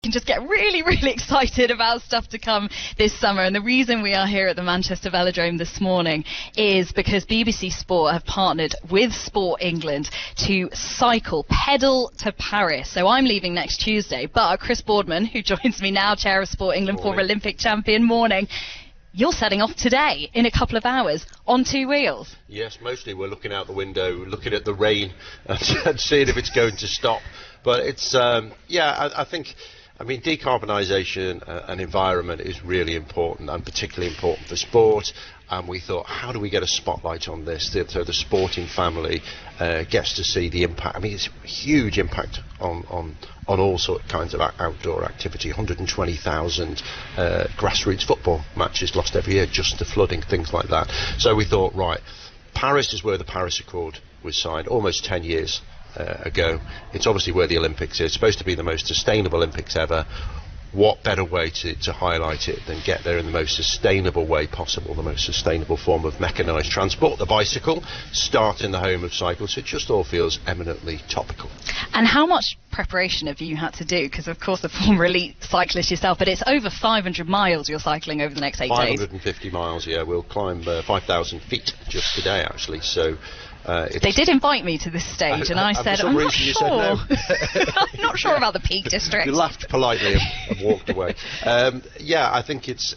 can just get really, really excited about stuff to come this summer. And the reason we are here at the Manchester Velodrome this morning is because BBC Sport have partnered with Sport England to cycle pedal to Paris. So I'm leaving next Tuesday, but Chris Boardman, who joins me now, chair of Sport England, former Olympic champion, morning. You're setting off today in a couple of hours on two wheels. Yes, mostly we're looking out the window, looking at the rain and seeing if it's going to stop. But it's, I think, decarbonisation and environment is really important, and particularly important for sport. And we thought, how do we get a spotlight on this so the sporting family gets to see the impact? It's a huge impact on all kinds of outdoor activity. 120,000 grassroots football matches lost every year just to flooding, things like that. So we thought, right, Paris is where the Paris Accord was signed almost 10 years ago. It's obviously where the Olympics is. It's supposed to be the most sustainable Olympics ever. What better way to highlight it than get there in the most sustainable way possible, the most sustainable form of mechanised transport, the bicycle, start in the home of cycles. It just all feels eminently topical. And how much preparation have you had to do? Because, of course, a former elite cyclist yourself, but it's over 500 miles you're cycling over the next 8 days. 550 miles, yeah. We'll climb 5,000 feet just today, actually, so... they did invite me to this stage, and I said, I'm not sure. No. I'm not sure about the Peak District. You laughed politely and walked away. I think it's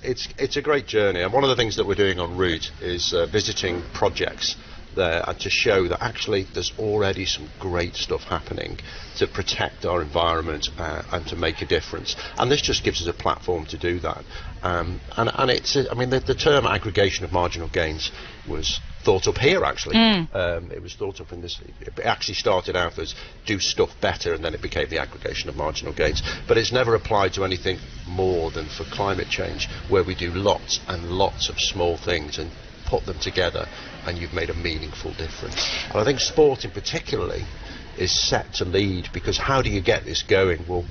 a great journey, and one of the things that we're doing en route is visiting projects there and to show that actually there's already some great stuff happening to protect our environment and to make a difference. And this just gives us a platform to do that. And it's, the term aggregation of marginal gains was thought up here, actually. It was thought up in this. It actually started out as do stuff better, and then it became the aggregation of marginal gains. But it's never applied to anything more than for climate change, where we do lots and lots of small things and put them together, and you've made a meaningful difference. And I think sport in particularly is set to lead, because how do you get this going? Well,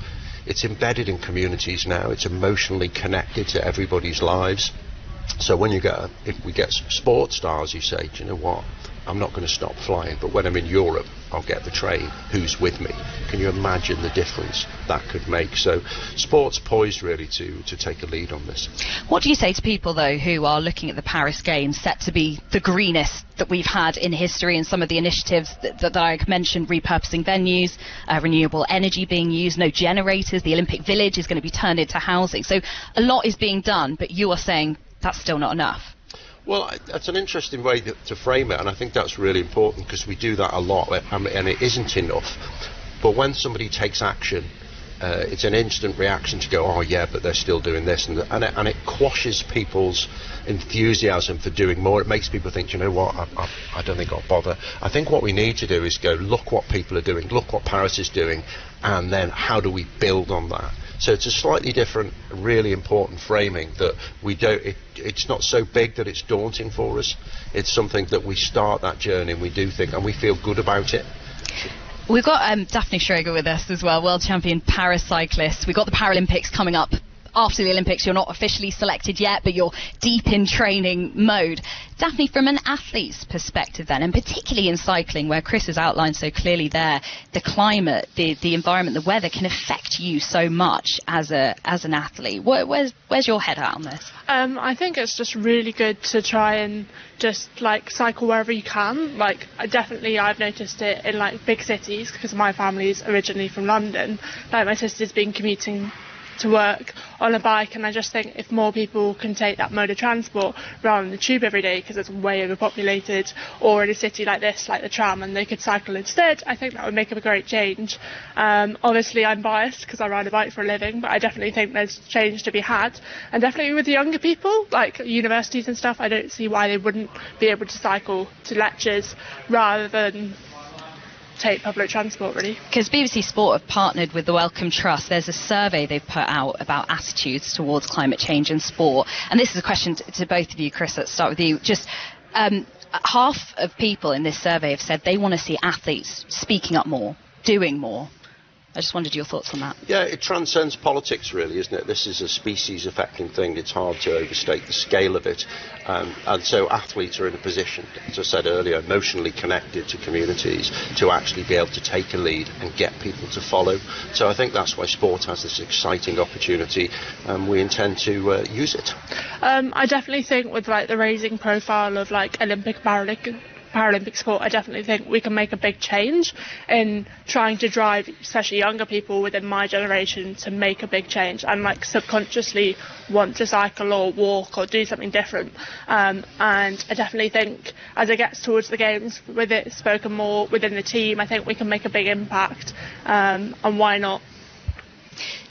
it's embedded in communities now. It's emotionally connected to everybody's lives. So when if we get sports stars, you say, do you know what, I'm not going to stop flying, but when I'm in Europe, I'll get the train. Who's with me? Can you imagine the difference that could make? So sport's poised really to take a lead on this. What do you say to people, though, who are looking at the Paris Games set to be the greenest that we've had in history, and some of the initiatives that I mentioned, repurposing venues, renewable energy being used, no generators, the Olympic Village is going to be turned into housing. So a lot is being done, but you are saying that's still not enough. Well, that's an interesting way to frame it, and I think that's really important, because we do that a lot, and it isn't enough. But when somebody takes action, it's an instant reaction to go, oh yeah, but they're still doing this, and it quashes people's enthusiasm for doing more. It makes people think, you know what, I don't think I'll bother. I think what we need to do is go, look what people are doing, look what Paris is doing, and then how do we build on that? So it's a slightly different, really important framing that we don't. It's not so big that it's daunting for us. It's something that we start that journey and we do think, and we feel good about it. We've got Daphne Schroeger with us as well, world champion Paris cyclist. We've got the Paralympics coming up. After the Olympics, you're not officially selected yet, but you're deep in training mode. Daphne, from an athlete's perspective then, and particularly in cycling, where Chris has outlined so clearly there, the climate, the environment, the weather can affect you so much as an athlete. Where's your head at on this? I think it's just really good to try and just cycle wherever you can. I've noticed it in big cities, because my family's originally from London. My sister's been commuting to work on a bike, and I just think if more people can take that mode of transport rather than the tube every day, because it's way overpopulated, or in a city like this, like the tram, and they could cycle instead, I think that would make a great change. Obviously I'm biased because I ride a bike for a living, but I definitely think there's change to be had, and definitely with the younger people, like universities and stuff, I don't see why they wouldn't be able to cycle to lectures rather than take public transport, really. Because BBC Sport have partnered with the Wellcome Trust. There's a survey they've put out about attitudes towards climate change in sport, and this is a question to both of you. Chris, let's start with you. Just half of people in this survey have said they want to see athletes speaking up more, doing more. I just wondered your thoughts on that. Yeah, it transcends politics, really, isn't it? This is a species-affecting thing. It's hard to overstate the scale of it. And so athletes are in a position, as I said earlier, emotionally connected to communities to actually be able to take a lead and get people to follow. So I think that's why sport has this exciting opportunity, and we intend to use it. I definitely think with like the raising profile of like Olympic Paralympic sport, I definitely think we can make a big change in trying to drive especially younger people within my generation to make a big change and like subconsciously want to cycle or walk or do something different. And I definitely think as it gets towards the games, with it spoken more within the team, I think we can make a big impact, and why not?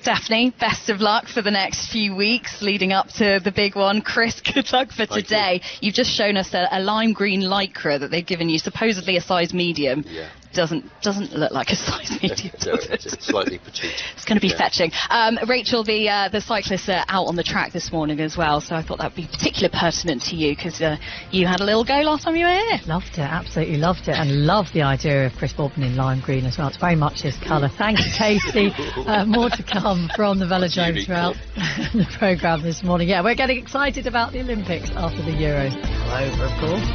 Daphne, best of luck for the next few weeks leading up to the big one. Chris, good luck for today. You've just shown us a lime green lycra that they've given you, supposedly a size medium. Yeah. Doesn't look like a size medium. No, it's slightly petite. It's going to be fetching. Rachel, the cyclists are out on the track this morning as well, so I thought that would be particularly pertinent to you because you had a little go last time you were here. Loved it, absolutely loved it, and loved the idea of Chris Bobbin in lime green as well. It's very much his colour. Thank you, Casey. More to come from the Velodrome throughout the programme this morning. Yeah, we're getting excited about the Olympics after the Euros over, of course.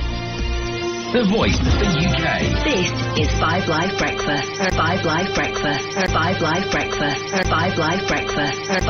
The voice of the UK. This is 5 Live Breakfast. 5 Live Breakfast. 5 Live Breakfast. 5 Live Breakfast. 5